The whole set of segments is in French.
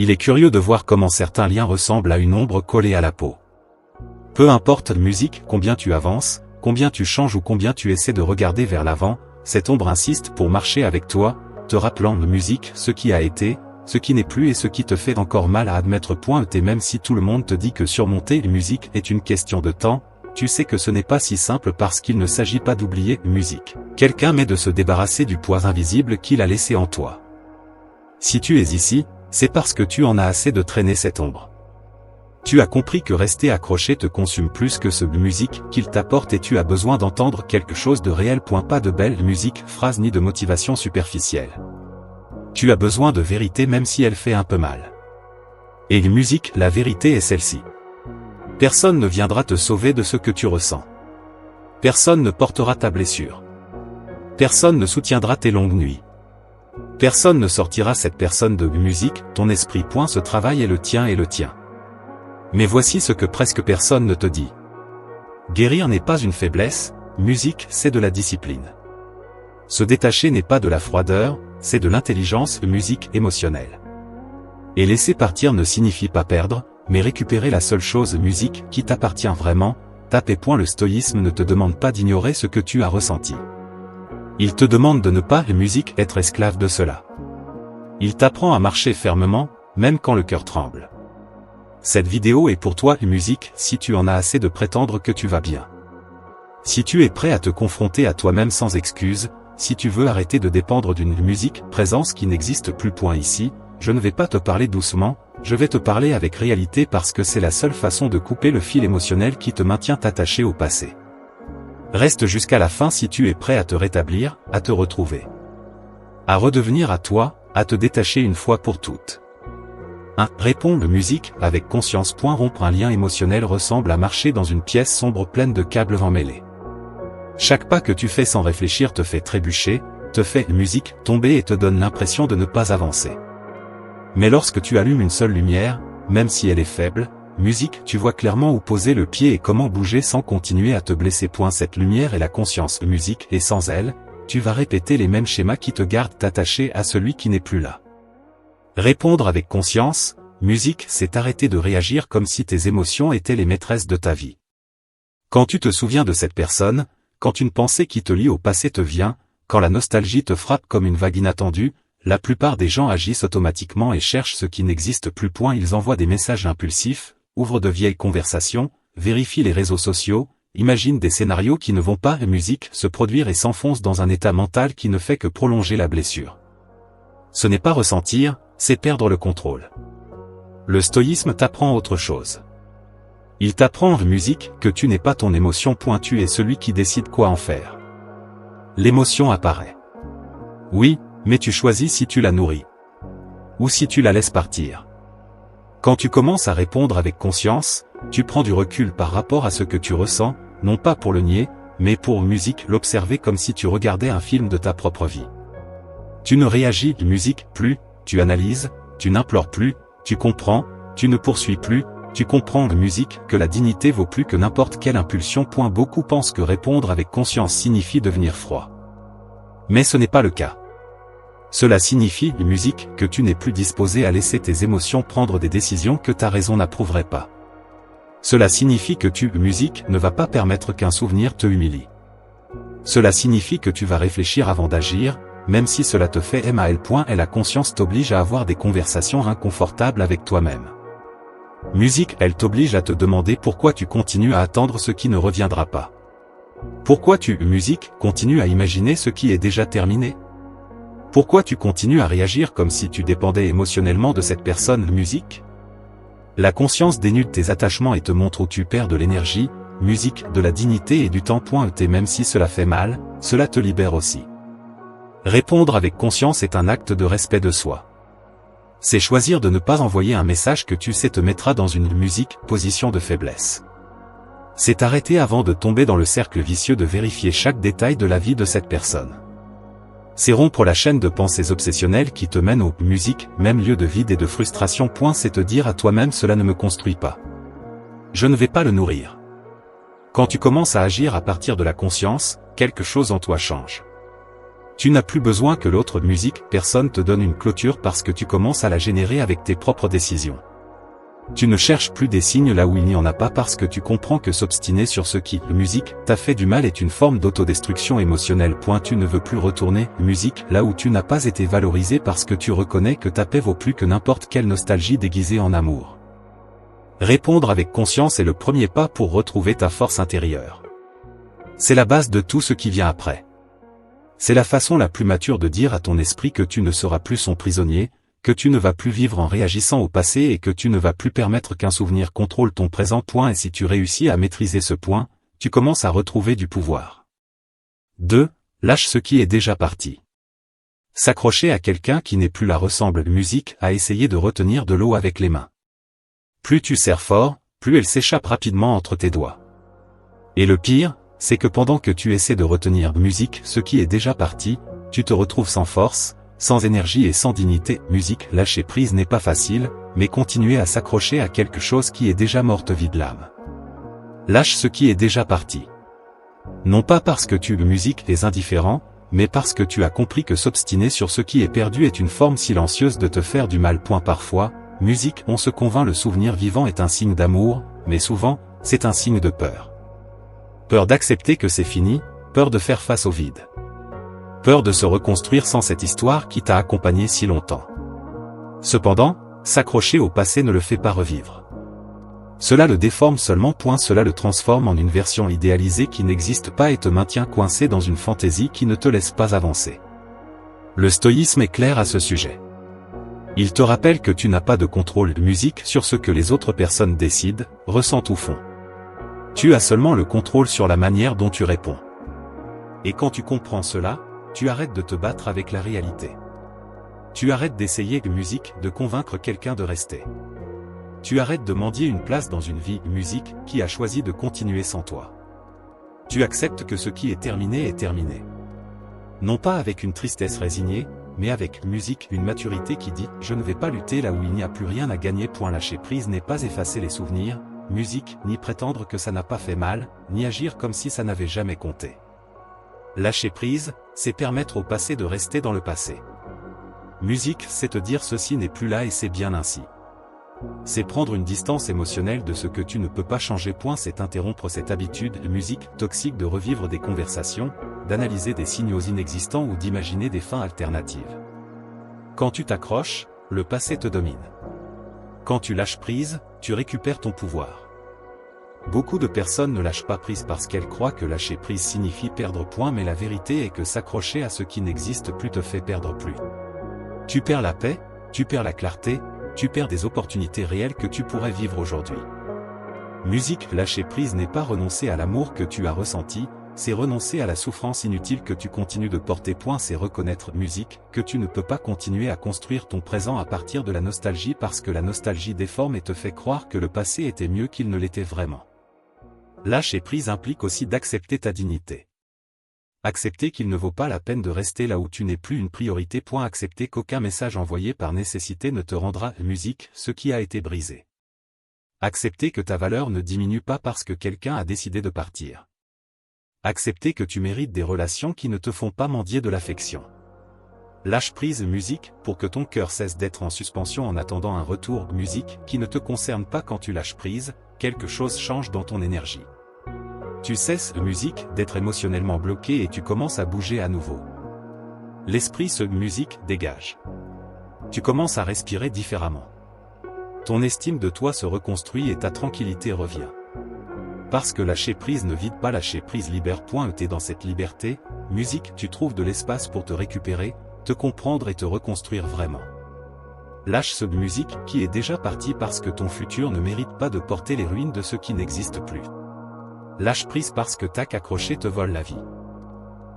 Il est curieux de voir comment certains liens ressemblent à une ombre collée à la peau. Peu importe la musique, combien tu avances, combien tu changes ou combien tu essaies de regarder vers l'avant, cette ombre insiste pour marcher avec toi, te rappelant la musique, ce qui a été, ce qui n'est plus et ce qui te fait encore mal à admettre. Et même si tout le monde te dit que surmonter la musique est une question de temps, tu sais que ce n'est pas si simple parce qu'il ne s'agit pas d'oublier la musique. Quelqu'un mais de se débarrasser du poids invisible qu'il a laissé en toi. Si tu es ici, c'est parce que tu en as assez de traîner cette ombre. Tu as compris que rester accroché te consume plus que ce musique qu'il t'apporte et tu as besoin d'entendre quelque chose de réel. Pas de belle musique, phrase ni de motivation superficielle. Tu as besoin de vérité même si elle fait un peu mal. Et la musique, la vérité est celle-ci. Personne ne viendra te sauver de ce que tu ressens. Personne ne portera ta blessure. Personne ne soutiendra tes longues nuits. Personne ne sortira cette personne de musique, ton esprit. Ce travail est le tien et le tien. Mais voici ce que presque personne ne te dit. Guérir n'est pas une faiblesse, musique, c'est de la discipline. Se détacher n'est pas de la froideur, c'est de l'intelligence, musique émotionnelle. Et laisser partir ne signifie pas perdre, mais récupérer la seule chose, musique, qui t'appartient vraiment. Le stoïsme ne te demande pas d'ignorer ce que tu as ressenti. Il te demande de ne pas, musique, être esclave de cela. Il t'apprend à marcher fermement, même quand le cœur tremble. Cette vidéo est pour toi, musique, si tu en as assez de prétendre que tu vas bien. Si tu es prêt à te confronter à toi-même sans excuse, si tu veux arrêter de dépendre d'une musique, présence qui n'existe plus. Ici, je ne vais pas te parler doucement, je vais te parler avec réalité parce que c'est la seule façon de couper le fil émotionnel qui te maintient attaché au passé. Reste jusqu'à la fin si tu es prêt à te rétablir, à te retrouver. À redevenir à toi, à te détacher une fois pour toutes. 1. Répondre musique avec conscience. Rompre un lien émotionnel ressemble à marcher dans une pièce sombre pleine de câbles emmêlés. Chaque pas que tu fais sans réfléchir te fait trébucher, te fait musique tomber et te donne l'impression de ne pas avancer. Mais lorsque tu allumes une seule lumière, même si elle est faible, musique, tu vois clairement où poser le pied et comment bouger sans continuer à te blesser. Cette lumière est la conscience, musique, et sans elle, tu vas répéter les mêmes schémas qui te gardent attaché à celui qui n'est plus là. Répondre avec conscience, musique, c'est arrêter de réagir comme si tes émotions étaient les maîtresses de ta vie. Quand tu te souviens de cette personne, quand une pensée qui te lie au passé te vient, quand la nostalgie te frappe comme une vague inattendue, la plupart des gens agissent automatiquement et cherchent ce qui n'existe plus. Ils envoient des messages impulsifs, ouvrent de vieilles conversations, vérifient les réseaux sociaux, imaginent des scénarios qui ne vont pas. Musique, se produire et s'enfoncent dans un état mental qui ne fait que prolonger la blessure. Ce n'est pas ressentir, c'est perdre le contrôle. Le stoïsme t'apprend autre chose. Il t'apprend, musique, que tu n'es pas ton émotion. Tu es celui qui décide quoi en faire. L'émotion apparaît. Oui, mais tu choisis si tu la nourris. Ou si tu la laisses partir. Quand tu commences à répondre avec conscience, tu prends du recul par rapport à ce que tu ressens, non pas pour le nier, mais pour musique l'observer comme si tu regardais un film de ta propre vie. Tu ne réagis, musique, plus, tu analyses, tu n'implores plus, tu comprends, tu ne poursuis plus, tu comprends, musique, que la dignité vaut plus que n'importe quelle impulsion. Beaucoup pensent que répondre avec conscience signifie devenir froid. Mais ce n'est pas le cas. Cela signifie, musique, que tu n'es plus disposé à laisser tes émotions prendre des décisions que ta raison n'approuverait pas. Cela signifie que tu, musique, ne vas pas permettre qu'un souvenir te humilie. Cela signifie que tu vas réfléchir avant d'agir, même si cela te fait mal. Et la conscience t'oblige à avoir des conversations inconfortables avec toi-même. Musique, elle t'oblige à te demander pourquoi tu continues à attendre ce qui ne reviendra pas. Pourquoi tu, musique, continues à imaginer ce qui est déjà terminé? Pourquoi tu continues à réagir comme si tu dépendais émotionnellement de cette personne, musique? La conscience dénude tes attachements et te montre où tu perds de l'énergie, musique, de la dignité et du temps. Et même si cela fait mal, cela te libère aussi. Répondre avec conscience est un acte de respect de soi. C'est choisir de ne pas envoyer un message que tu sais te mettra dans une musique, position de faiblesse. C'est arrêter avant de tomber dans le cercle vicieux de vérifier chaque détail de la vie de cette personne. C'est rompre la chaîne de pensées obsessionnelles qui te mène aux musiques, même lieu de vide et de frustration. C'est te dire à toi-même cela ne me construit pas. Je ne vais pas le nourrir. Quand tu commences à agir à partir de la conscience, quelque chose en toi change. Tu n'as plus besoin que l'autre musique, personne te donne une clôture parce que tu commences à la générer avec tes propres décisions. Tu ne cherches plus des signes là où il n'y en a pas parce que tu comprends que s'obstiner sur ce qui, musique, t'a fait du mal est une forme d'autodestruction émotionnelle. Tu ne veux plus retourner, musique, là où tu n'as pas été valorisé parce que tu reconnais que ta paix vaut plus que n'importe quelle nostalgie déguisée en amour. Répondre avec conscience est le premier pas pour retrouver ta force intérieure. C'est la base de tout ce qui vient après. C'est la façon la plus mature de dire à ton esprit que tu ne seras plus son prisonnier, que tu ne vas plus vivre en réagissant au passé et que tu ne vas plus permettre qu'un souvenir contrôle ton présent. Et si tu réussis à maîtriser ce point, tu commences à retrouver du pouvoir. 2. Lâche ce qui est déjà parti. S'accrocher à quelqu'un qui n'est plus là ressemble, musique, à essayer de retenir de l'eau avec les mains. Plus tu serres fort, plus elle s'échappe rapidement entre tes doigts. Et le pire, c'est que pendant que tu essaies de retenir, musique, ce qui est déjà parti, tu te retrouves sans force, sans énergie et sans dignité. Musique, lâcher prise n'est pas facile, mais continuer à s'accrocher à quelque chose qui est déjà mort te vide l'âme. Lâche ce qui est déjà parti. Non pas parce que tu, musique, es indifférent, mais parce que tu as compris que s'obstiner sur ce qui est perdu est une forme silencieuse de te faire du mal. Parfois, musique, on se convainc le souvenir vivant est un signe d'amour, mais souvent, c'est un signe de peur. Peur d'accepter que c'est fini, peur de faire face au vide. Peur de se reconstruire sans cette histoire qui t'a accompagné si longtemps. Cependant, s'accrocher au passé ne le fait pas revivre. Cela le déforme seulement. Cela le transforme en une version idéalisée qui n'existe pas et te maintient coincé dans une fantaisie qui ne te laisse pas avancer. Le stoïsme est clair à ce sujet. Il te rappelle que tu n'as pas de contrôle musique sur ce que les autres personnes décident, ressentent ou font. Tu as seulement le contrôle sur la manière dont tu réponds. Et quand tu comprends cela, tu arrêtes de te battre avec la réalité. Tu arrêtes d'essayer, musique, de convaincre quelqu'un de rester. Tu arrêtes de mendier une place dans une vie, musique, qui a choisi de continuer sans toi. Tu acceptes que ce qui est terminé. Non pas avec une tristesse résignée, mais avec, musique, une maturité qui dit « Je ne vais pas lutter là où il n'y a plus rien à gagner. » Lâcher prise n'est pas effacer les souvenirs, musique, ni prétendre que ça n'a pas fait mal, ni agir comme si ça n'avait jamais compté. Lâcher prise, c'est permettre au passé de rester dans le passé. Musique, c'est te dire ceci n'est plus là et c'est bien ainsi. C'est prendre une distance émotionnelle de ce que tu ne peux pas changer. C'est interrompre cette habitude, musique, toxique de revivre des conversations, d'analyser des signaux inexistants ou d'imaginer des fins alternatives. Quand tu t'accroches, le passé te domine. Quand tu lâches prise, tu récupères ton pouvoir. Beaucoup de personnes ne lâchent pas prise parce qu'elles croient que lâcher prise signifie perdre. Mais la vérité est que s'accrocher à ce qui n'existe plus te fait perdre plus. Tu perds la paix, tu perds la clarté, tu perds des opportunités réelles que tu pourrais vivre aujourd'hui. Musique, lâcher prise n'est pas renoncer à l'amour que tu as ressenti, c'est renoncer à la souffrance inutile que tu continues de porter. C'est reconnaître, musique, que tu ne peux pas continuer à construire ton présent à partir de la nostalgie parce que la nostalgie déforme et te fait croire que le passé était mieux qu'il ne l'était vraiment. Lâcher prise implique aussi d'accepter ta dignité. Accepter qu'il ne vaut pas la peine de rester là où tu n'es plus une priorité. Accepter qu'aucun message envoyé par nécessité ne te rendra, musique, ce qui a été brisé. Accepter que ta valeur ne diminue pas parce que quelqu'un a décidé de partir. Accepter que tu mérites des relations qui ne te font pas mendier de l'affection. Lâche prise, musique, pour que ton cœur cesse d'être en suspension en attendant un retour, musique, qui ne te concerne pas. Quand tu lâches prise, quelque chose change dans ton énergie. Tu cesses, musique, d'être émotionnellement bloqué et tu commences à bouger à nouveau. L'esprit musique, dégage. Tu commences à respirer différemment. Ton estime de toi se reconstruit et ta tranquillité revient. Parce que lâcher prise ne vide pas, lâcher prise libère. Et dans cette liberté, musique, tu trouves de l'espace pour te récupérer, te comprendre et te reconstruire vraiment. Lâche ce musique qui est déjà parti parce que ton futur ne mérite pas de porter les ruines de ce qui n'existe plus. Lâche prise parce que tac accroché te vole la vie.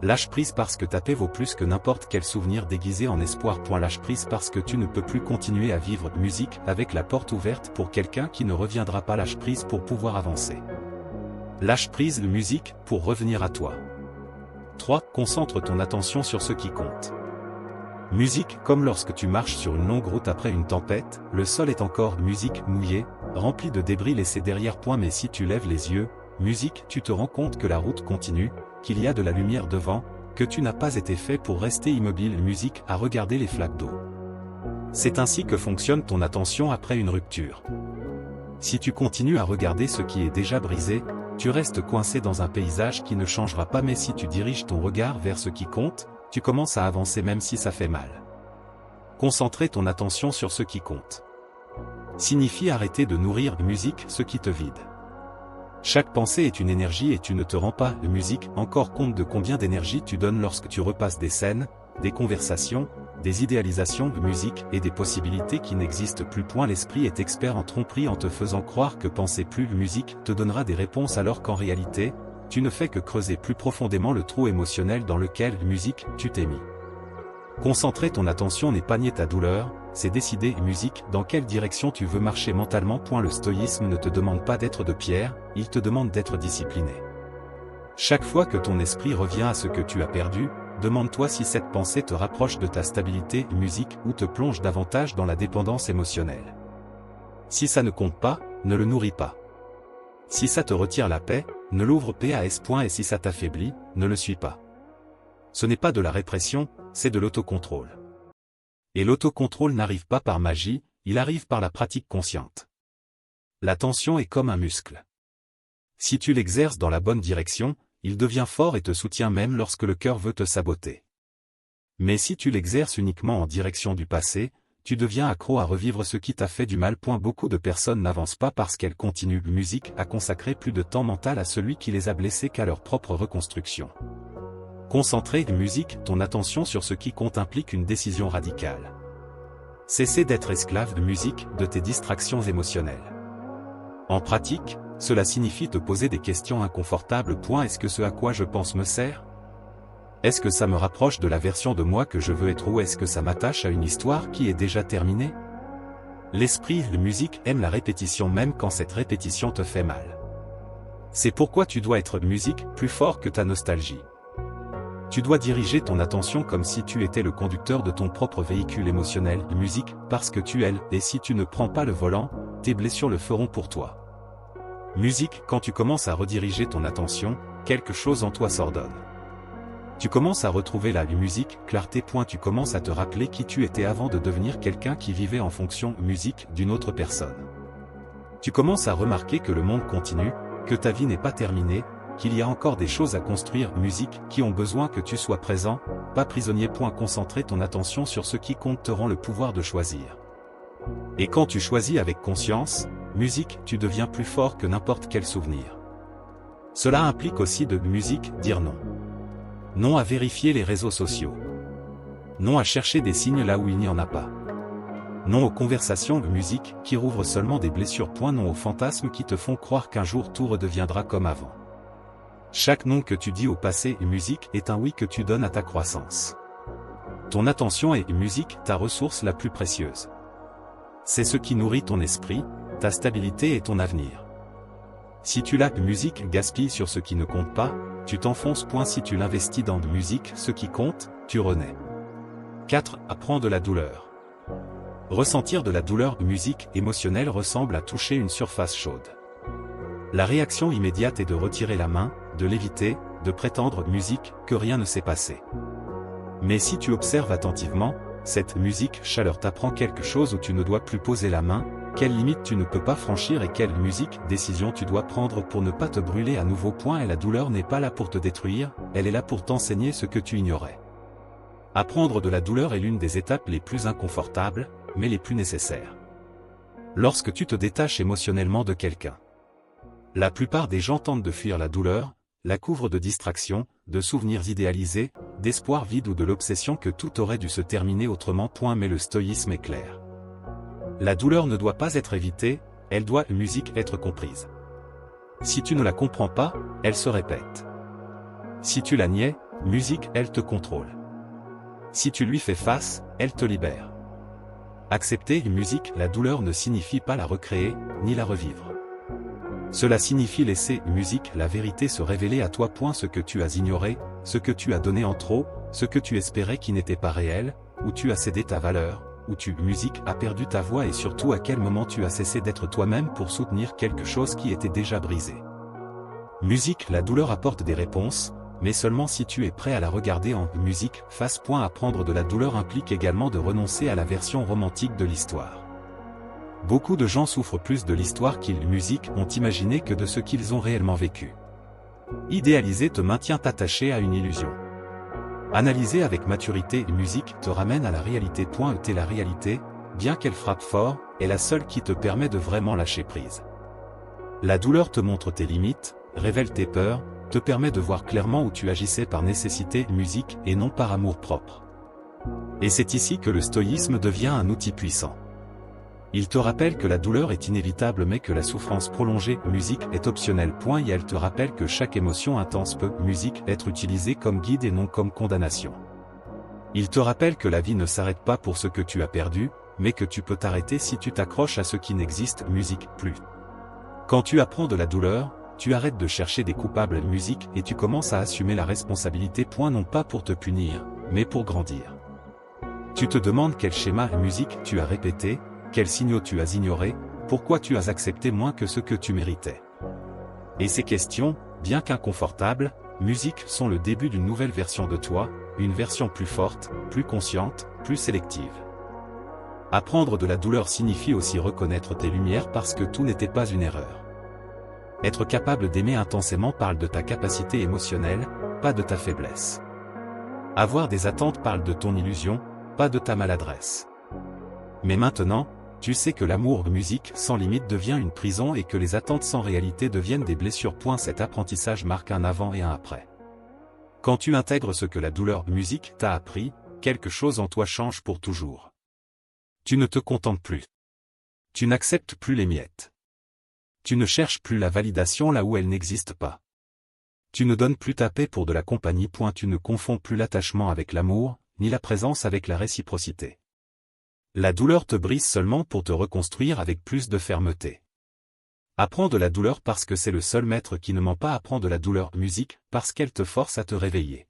Lâche prise parce que ta paix vaut plus que n'importe quel souvenir déguisé en espoir. Lâche prise parce que tu ne peux plus continuer à vivre, musique, avec la porte ouverte pour quelqu'un qui ne reviendra pas. Lâche prise pour pouvoir avancer. Lâche prise, musique, pour revenir à toi. 3. Concentre ton attention sur ce qui compte. Musique, comme lorsque tu marches sur une longue route après une tempête, le sol est encore, musique, mouillé, rempli de débris laissés derrière. Mais si tu lèves les yeux, musique, tu te rends compte que la route continue, qu'il y a de la lumière devant, que tu n'as pas été fait pour rester immobile musique à regarder les flaques d'eau. C'est ainsi que fonctionne ton attention après une rupture. Si tu continues à regarder ce qui est déjà brisé, tu restes coincé dans un paysage qui ne changera pas, mais si tu diriges ton regard vers ce qui compte, tu commences à avancer même si ça fait mal. Concentrer ton attention sur ce qui compte signifie arrêter de nourrir musique ce qui te vide. Chaque pensée est une énergie et tu ne te rends pas musique encore compte de combien d'énergie tu donnes lorsque tu repasses des scènes, des conversations, des idéalisations de musique et des possibilités qui n'existent plus. L'esprit est expert en tromperie en te faisant croire que penser plus musique te donnera des réponses alors qu'en réalité, tu ne fais que creuser plus profondément le trou émotionnel dans lequel musique tu t'es mis. Concentrer ton attention n'est pas nier ta douleur, c'est décider musique dans quelle direction tu veux marcher mentalement. Le stoïsme ne te demande pas d'être de pierre, il te demande d'être discipliné. Chaque fois que ton esprit revient à ce que tu as perdu, demande-toi si cette pensée te rapproche de ta stabilité musique ou te plonge davantage dans la dépendance émotionnelle. Si ça ne compte pas, ne le nourris pas. Si ça te retire la paix, ne l'ouvre pas. Et si ça t'affaiblit, ne le suis pas. Ce n'est pas de la répression, c'est de l'autocontrôle. Et l'autocontrôle n'arrive pas par magie, il arrive par la pratique consciente. L'attention est comme un muscle. Si tu l'exerces dans la bonne direction, il devient fort et te soutient même lorsque le cœur veut te saboter. Mais si tu l'exerces uniquement en direction du passé, tu deviens accro à revivre ce qui t'a fait du mal. Beaucoup de personnes n'avancent pas parce qu'elles continuent musique à consacrer plus de temps mental à celui qui les a blessés qu'à leur propre reconstruction. Concentrer musique ton attention sur ce qui compte implique une décision radicale. Cesser d'être esclave de musique de tes distractions émotionnelles. En pratique, cela signifie te poser des questions inconfortables. Est-ce que ce à quoi je pense me sert ? Est-ce que ça me rapproche de la version de moi que je veux être ou est-ce que ça m'attache à une histoire qui est déjà terminée ? L'esprit de musique aime la répétition même quand cette répétition te fait mal. C'est pourquoi tu dois être musique plus fort que ta nostalgie. Tu dois diriger ton attention comme si tu étais le conducteur de ton propre véhicule émotionnel de musique, parce que tu es, et si tu ne prends pas le volant, tes blessures le feront pour toi. Musique, quand tu commences à rediriger ton attention, quelque chose en toi s'ordonne. Tu commences à retrouver la musique, clarté. Tu commences à te rappeler qui tu étais avant de devenir quelqu'un qui vivait en fonction musique d'une autre personne. Tu commences à remarquer que le monde continue, que ta vie n'est pas terminée, qu'il y a encore des choses à construire musique qui ont besoin que tu sois présent, pas prisonnier. Concentrer ton attention sur ce qui compte te rend le pouvoir de choisir. Et quand tu choisis avec conscience, musique, tu deviens plus fort que n'importe quel souvenir. Cela implique aussi de musique, dire non. Non à vérifier les réseaux sociaux. Non à chercher des signes là où il n'y en a pas. Non aux conversations de musique qui rouvrent seulement des blessures. Non aux fantasmes qui te font croire qu'un jour tout redeviendra comme avant. Chaque non que tu dis au passé et musique est un oui que tu donnes à ta croissance. Ton attention est musique, ta ressource la plus précieuse. C'est ce qui nourrit ton esprit, ta stabilité et ton avenir. Si tu la musique gaspille sur ce qui ne compte pas, tu t'enfonces. Si tu l'investis dans de musique, ce qui compte, tu renais. 4. Apprends de la douleur. Ressentir de la douleur musique émotionnelle ressemble à toucher une surface chaude. La réaction immédiate est de retirer la main, de l'éviter, de prétendre musique que rien ne s'est passé. Mais si tu observes attentivement, cette musique chaleur t'apprend quelque chose où tu ne dois plus poser la main, quelle limite tu ne peux pas franchir et quelle musique décision tu dois prendre pour ne pas te brûler à nouveau. Et la douleur n'est pas là pour te détruire, elle est là pour t'enseigner ce que tu ignorais. Apprendre de la douleur est l'une des étapes les plus inconfortables, mais les plus nécessaires. Lorsque tu te détaches émotionnellement de quelqu'un, la plupart des gens tentent de fuir la douleur, la couvrent de distractions, de souvenirs idéalisés, d'espoirs vides ou de l'obsession que tout aurait dû se terminer autrement. Mais le stoïsme est clair. La douleur ne doit pas être évitée, elle doit musique être comprise. Si tu ne la comprends pas, elle se répète. Si tu la niais, musique elle te contrôle. Si tu lui fais face, elle te libère. Accepter musique, la douleur ne signifie pas la recréer, ni la revivre. Cela signifie laisser musique la vérité se révéler à toi. Ce que tu as ignoré, ce que tu as donné en trop, ce que tu espérais qui n'était pas réel, où tu as cédé ta valeur, où tu musique as perdu ta voix et surtout à quel moment tu as cessé d'être toi-même pour soutenir quelque chose qui était déjà brisé. Musique, la douleur apporte des réponses, mais seulement si tu es prêt à la regarder en musique. Apprendre de la douleur implique également de renoncer à la version romantique de l'histoire. Beaucoup de gens souffrent plus de l'histoire qu'ils musique ont imaginé que de ce qu'ils ont réellement vécu. Idéaliser te maintient attaché à une illusion. Analyser avec maturité musique te ramène à la réalité. La réalité, bien qu'elle frappe fort, est la seule qui te permet de vraiment lâcher prise. La douleur te montre tes limites, révèle tes peurs, te permet de voir clairement où tu agissais par nécessité musique et non par amour-propre. Et c'est ici que le stoïsme devient un outil puissant. Il te rappelle que la douleur est inévitable mais que la souffrance prolongée musique est optionnelle. Et elle te rappelle que chaque émotion intense peut musique être utilisée comme guide et non comme condamnation. Il te rappelle que la vie ne s'arrête pas pour ce que tu as perdu, mais que tu peux t'arrêter si tu t'accroches à ce qui n'existe musique plus. Quand tu apprends de la douleur, tu arrêtes de chercher des coupables musique et tu commences à assumer la responsabilité. Non pas pour te punir, mais pour grandir. Tu te demandes quel schéma musique tu as répété, quels signaux tu as ignorés, pourquoi tu as accepté moins que ce que tu méritais. Et ces questions, bien qu'inconfortables, musique sont le début d'une nouvelle version de toi, une version plus forte, plus consciente, plus sélective. Apprendre de la douleur signifie aussi reconnaître tes lumières parce que tout n'était pas une erreur. Être capable d'aimer intensément parle de ta capacité émotionnelle, pas de ta faiblesse. Avoir des attentes parle de ton illusion, pas de ta maladresse. Mais maintenant, tu sais que l'amour musique sans limite devient une prison et que les attentes sans réalité deviennent des blessures. Cet apprentissage marque un avant et un après. Quand tu intègres ce que la douleur musique t'a appris, quelque chose en toi change pour toujours. Tu ne te contentes plus. Tu n'acceptes plus les miettes. Tu ne cherches plus la validation là où elle n'existe pas. Tu ne donnes plus ta paix pour de la compagnie. Tu ne confonds plus l'attachement avec l'amour, ni la présence avec la réciprocité. La douleur te brise seulement pour te reconstruire avec plus de fermeté. Apprends de la douleur parce que c'est le seul maître qui ne ment pas. Apprends de la douleur musique parce qu'elle te force à te réveiller.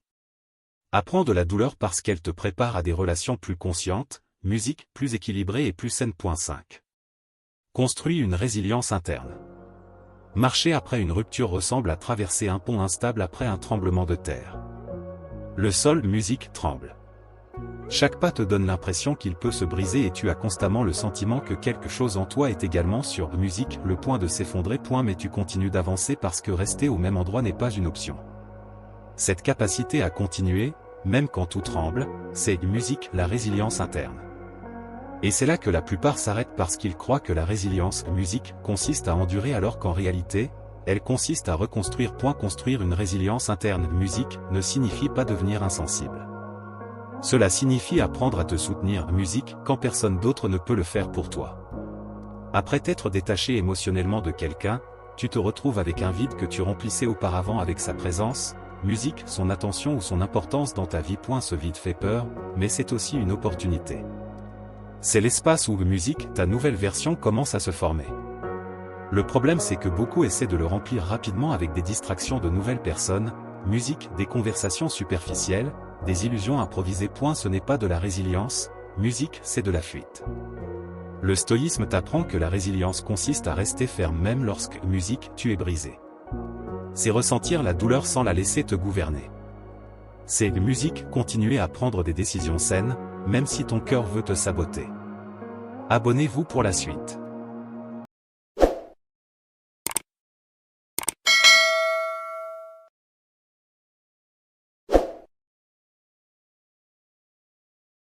Apprends de la douleur parce qu'elle te prépare à des relations plus conscientes, musique plus équilibrée et plus saine. 5. Construis une résilience interne. Marcher après une rupture ressemble à traverser un pont instable après un tremblement de terre. Le sol musique tremble. Chaque pas te donne l'impression qu'il peut se briser et tu as constamment le sentiment que quelque chose en toi est également sur musique le point de s'effondrer. Mais tu continues d'avancer parce que rester au même endroit n'est pas une option. Cette capacité à continuer, même quand tout tremble, c'est musique la résilience interne. Et c'est là que la plupart s'arrêtent parce qu'ils croient que la résilience musique consiste à endurer alors qu'en réalité, elle consiste à reconstruire. Construire une résilience interne musique ne signifie pas devenir insensible. Cela signifie apprendre à te soutenir musique quand personne d'autre ne peut le faire pour toi. Après t'être détaché émotionnellement de quelqu'un, tu te retrouves avec un vide que tu remplissais auparavant avec sa présence, musique, son attention ou son importance dans ta vie. Ce vide fait peur, mais c'est aussi une opportunité. C'est l'espace où musique, ta nouvelle version commence à se former. Le problème c'est que beaucoup essaient de le remplir rapidement avec des distractions de nouvelles personnes, musique, des conversations superficielles, des illusions improvisées. Ce n'est pas de la résilience, musique c'est de la fuite. Le stoïsme t'apprend que la résilience consiste à rester ferme même lorsque musique tu es brisé. C'est ressentir la douleur sans la laisser te gouverner. C'est musique continuer à prendre des décisions saines, même si ton cœur veut te saboter. Abonnez-vous pour la suite.